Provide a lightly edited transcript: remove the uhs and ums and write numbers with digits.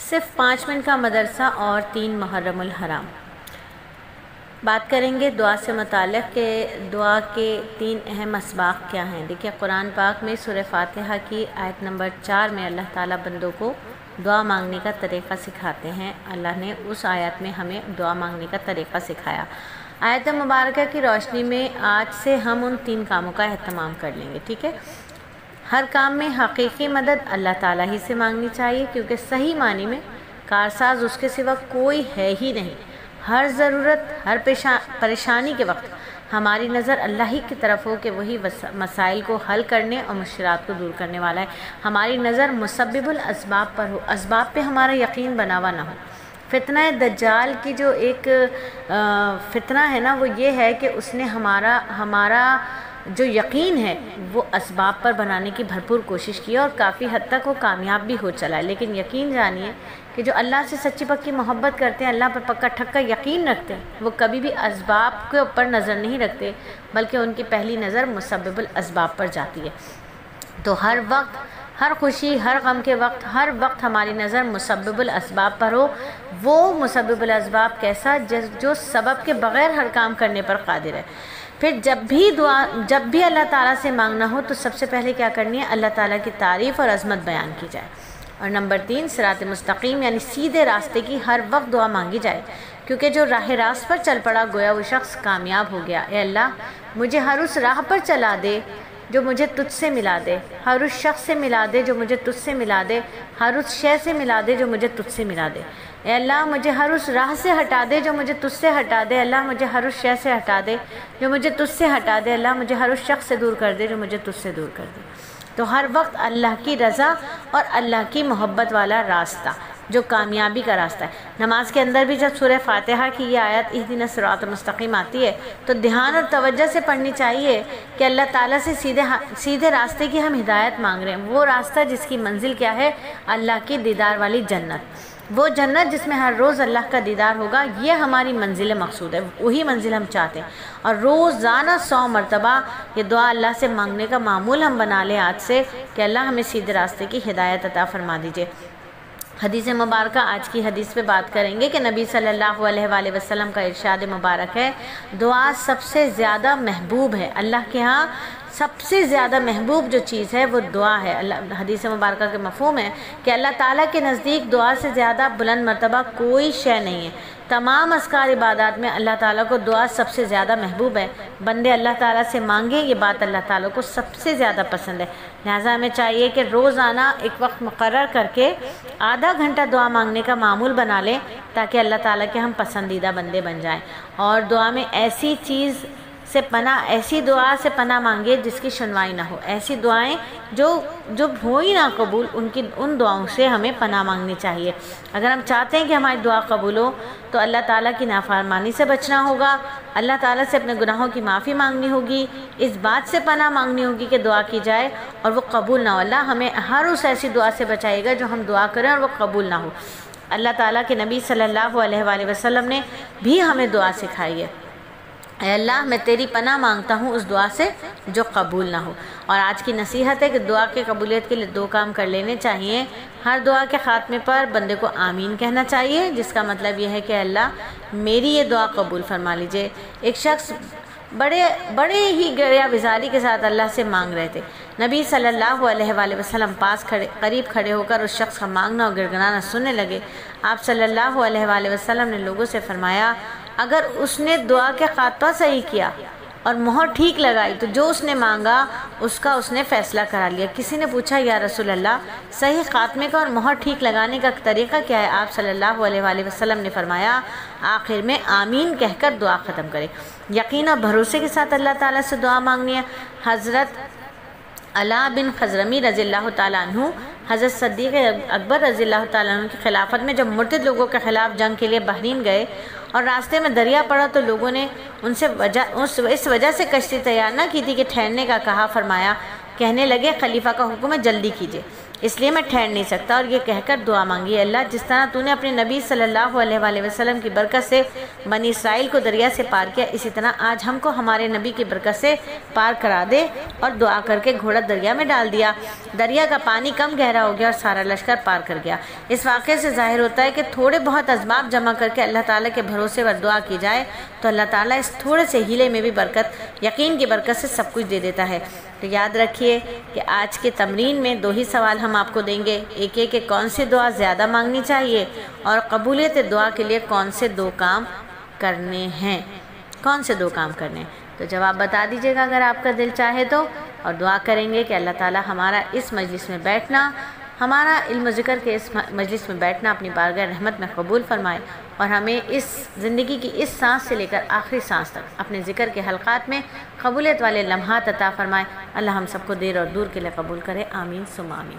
صرف 5 منٹ کا مدرسہ اور 3 محرم الحرام۔ بات کریں گے دعا سے متعلق کہ دعا کے 3 اہم اسباق کیا ہیں۔ دیکھیں قرآن پاک میں سورہ فاتحہ کی آیت نمبر 4 میں اللہ تعالیٰ بندوں کو دعا مانگنے کا طریقہ سکھاتے ہیں۔ اللہ نے اس آیت میں ہمیں دعا مانگنے کا طریقہ سکھایا۔ آیت مبارکہ کی روشنی میں آج سے ہم ان 3 کاموں کا اہتمام کر لیں گے، ٹھیک ہے۔ ہر کام میں حقیقی مدد اللہ تعالیٰ ہی سے مانگنی چاہیے، کیونکہ صحیح معنی میں کارساز اس کے سوا کوئی ہے ہی نہیں۔ ہر ضرورت، ہر پریشانی کے وقت ہماری نظر اللہ ہی کی طرف ہو کہ وہی مسائل کو حل کرنے اور مشکلات کو دور کرنے والا ہے۔ ہماری نظر مسبب الاسباب پر ہو، اسباب پہ ہمارا یقین بنا ہوا نہ ہو۔ فتنہ دجال کی جو ایک فتنہ ہے نا، وہ یہ ہے کہ اس نے ہمارا جو یقین ہے وہ اسباب پر بنانے کی بھرپور کوشش کی اور کافی حد تک وہ کامیاب بھی ہو چلا ہے۔ لیکن یقین جانیے کہ جو اللہ سے سچی پکی محبت کرتے ہیں، اللہ پر پکا ٹھکا یقین رکھتے ہیں، وہ کبھی بھی اسباب کے اوپر نظر نہیں رکھتے، بلکہ ان کی پہلی نظر مسبب الاسباب پر جاتی ہے۔ تو ہر وقت، ہر خوشی، ہر غم کے وقت، ہر وقت ہماری نظر مسبب الاسباب پر ہو۔ وہ مسبب الاسباب کیسا؟ جو سبب کے بغیر ہر کام کرنے پر قادر ہے۔ پھر جب بھی اللہ تعالیٰ سے مانگنا ہو تو سب سے پہلے کیا کرنی ہے؟ اللہ تعالیٰ کی تعریف اور عظمت بیان کی جائے۔ اور نمبر 3، صراط مستقیم یعنی سیدھے راستے کی ہر وقت دعا مانگی جائے، کیونکہ جو راہ راست پر چل پڑا گویا وہ شخص کامیاب ہو گیا۔ اے اللہ مجھے ہر اس راہ پر چلا دے جو مجھے تجھ سے ملا دے، ہر اس شخص سے ملا دے جو مجھے تجھ سے ملا دے، ہر اس شے سے ملا دے جو مجھے تجھ سے ملا دے۔ اے اللہ مجھے ہر اس راہ سے ہٹا دے جو مجھے تجھ سے ہٹا دے۔ اللہ مجھے ہر اس شے سے ہٹا دے جو مجھے تجھ سے ہٹا دے۔ اللہ مجھے ہر اس شخص سے دور کر دے جو مجھے تجھ سے دور کر دے۔ تو ہر وقت اللہ کی رضا اور اللہ کی محبت والا راستہ جو کامیابی کا راستہ ہے۔ نماز کے اندر بھی جب سورہ فاتحہ کی یہ آیت اہدنا الصراط المستقیم آتی ہے تو دھیان اور توجہ سے پڑھنی چاہیے کہ اللہ تعالیٰ سے سیدھے راستے کی ہم ہدایت مانگ رہے ہیں۔ وہ راستہ جس کی منزل کیا ہے؟ اللہ کی دیدار والی جنت۔ وہ جنت جس میں ہر روز اللہ کا دیدار ہوگا، یہ ہماری منزل مقصود ہے، وہی منزل ہم چاہتے ہیں۔ اور روزانہ 100 مرتبہ یہ دعا اللہ سے مانگنے کا معمول ہم بنا لیں آج سے کہ اللہ ہمیں سیدھے راستے کی ہدایت عطا فرما دیجئے۔ حدیث مبارکہ آج کی حدیث پہ بات کریں گے کہ نبی صلی اللہ علیہ وآلہ وسلم کا ارشاد مبارک ہے، دعا سب سے زیادہ محبوب ہے اللہ کے ہاں۔ سب سے زیادہ محبوب جو چیز ہے وہ دعا ہے۔ حدیث مبارکہ کے مفہوم ہے کہ اللہ تعالیٰ کے نزدیک دعا سے زیادہ بلند مرتبہ کوئی شے نہیں ہے۔ تمام اذکار عبادات میں اللہ تعالیٰ کو دعا سب سے زیادہ محبوب ہے۔ بندے اللہ تعالیٰ سے مانگیں، یہ بات اللہ تعالیٰ کو سب سے زیادہ پسند ہے۔ لہٰذا ہمیں چاہیے کہ روزانہ ایک وقت مقرر کر کے آدھا گھنٹہ دعا مانگنے کا معمول بنا لیں تاکہ اللہ تعالیٰ کے ہم پسندیدہ بندے بن جائیں۔ اور دعا میں ایسی دعا سے پناہ مانگے جس کی سنوائی نہ ہو، ایسی دعائیں جو ہوئی نہ قبول، ان دعاؤں سے ہمیں پناہ مانگنی چاہیے۔ اگر ہم چاہتے ہیں کہ ہماری دعا قبول ہو تو اللہ تعالیٰ کی نافرمانی سے بچنا ہوگا، اللہ تعالیٰ سے اپنے گناہوں کی معافی مانگنی ہوگی، اس بات سے پناہ مانگنی ہوگی کہ دعا کی جائے اور وہ قبول نہ ہو۔ اللہ ہمیں ہر اس ایسی دعا سے بچائے گا جو ہم دعا کریں اور وہ قبول نہ ہو۔ اللہ تعالیٰ کے نبی صلی اللہ علیہ وآلہ وسلم نے بھی ہمیں دعا سکھائی ہے، اے اللہ میں تیری پناہ مانگتا ہوں اس دعا سے جو قبول نہ ہو۔ اور آج کی نصیحت ہے کہ دعا کے قبولیت کے لیے 2 کام کر لینے چاہیے۔ ہر دعا کے خاتمے پر بندے کو آمین کہنا چاہیے، جس کا مطلب یہ ہے کہ اللہ میری یہ دعا قبول فرما لیجئے۔ ایک شخص بڑے ہی گریہ وزاری کے ساتھ اللہ سے مانگ رہے تھے۔ نبی صلی اللہ علیہ وآلہ وسلم قریب کھڑے ہو کر اس شخص کا مانگنا اور گڑگڑانا سننے لگے۔ آپ صلی اللہ علیہ وآلہ وسلم نے لوگوں سے فرمایا، اگر اس نے دعا کے خاتمہ صحیح کیا اور مہر ٹھیک لگائی تو جو اس نے مانگا اس نے فیصلہ کرا لیا۔ کسی نے پوچھا، یا رسول اللہ صحیح خاتمے کا اور مہر ٹھیک لگانے کا طریقہ کیا ہے؟ آپ صلی اللہ علیہ وآلہ وسلم نے فرمایا، آخر میں آمین کہہ کر دعا ختم کرے۔ یقین اور بھروسے کے ساتھ اللہ تعالیٰ سے دعا مانگنی ہے۔ حضرت علا بن خضرمی رضی اللہ تعالیٰ عنہ حضرت صدیق اکبر رضی اللہ تعالیٰ عنہ کی خلافت میں جب مرتد لوگوں کے خلاف جنگ کے لیے بحرین گئے اور راستے میں دریا پڑا تو لوگوں نے ان سے اس وجہ سے کشتی تیار نہ کی تھی کہ ٹھہرنے کا کہا۔ فرمایا، کہنے لگے خلیفہ کا حکم ہے جلدی کیجیے۔ اس لیے میں ٹھہر نہیں سکتا، اور یہ کہہ کر دعا مانگی، اللہ جس طرح تو نے اپنے نبی صلی اللہ علیہ وآلہ وسلم کی برکت سے بنی اسرائیل کو دریا سے پار کیا، اسی طرح آج ہم کو ہمارے نبی کی برکت سے پار کرا دے۔ اور دعا کر کے گھوڑا دریا میں ڈال دیا، دریا کا پانی کم گہرا ہو گیا اور سارا لشکر پار کر گیا۔ اس واقعے سے ظاہر ہوتا ہے کہ تھوڑے بہت اسباب جمع کر کے اللہ تعالیٰ کے بھروسے پر دعا کی جائے تو اللہ تعالیٰ اس تھوڑے سے ہیلے میں بھی برکت، یقین کی برکت سے سب کچھ دے دیتا ہے۔ تو یاد رکھیے کہ آج کے تمرین میں 2 ہی سوال ہم آپ کو دیں گے، ایک ہے کہ کون سی دعا زیادہ مانگنی چاہیے، اور قبولیت دعا کے لیے کون سے 2 کام کرنے ہیں، کون سے 2 کام کرنے ہیں۔ تو جواب بتا دیجیے گا اگر آپ کا دل چاہے تو، اور دعا کریں گے کہ اللہ تعالیٰ ہمارا اس مجلس میں بیٹھنا، ہمارا علم و ذکر کے اس مجلس میں بیٹھنا اپنی بارگاہ رحمت میں قبول فرمائے، اور ہمیں اس زندگی کی اس سانس سے لے کر آخری سانس تک اپنے ذکر کے حلقات میں قبولیت والے لمحات عطا فرمائے۔ اللہ ہم سب کو دیر اور دور کے لیے قبول کرے، آمین ثم آمین۔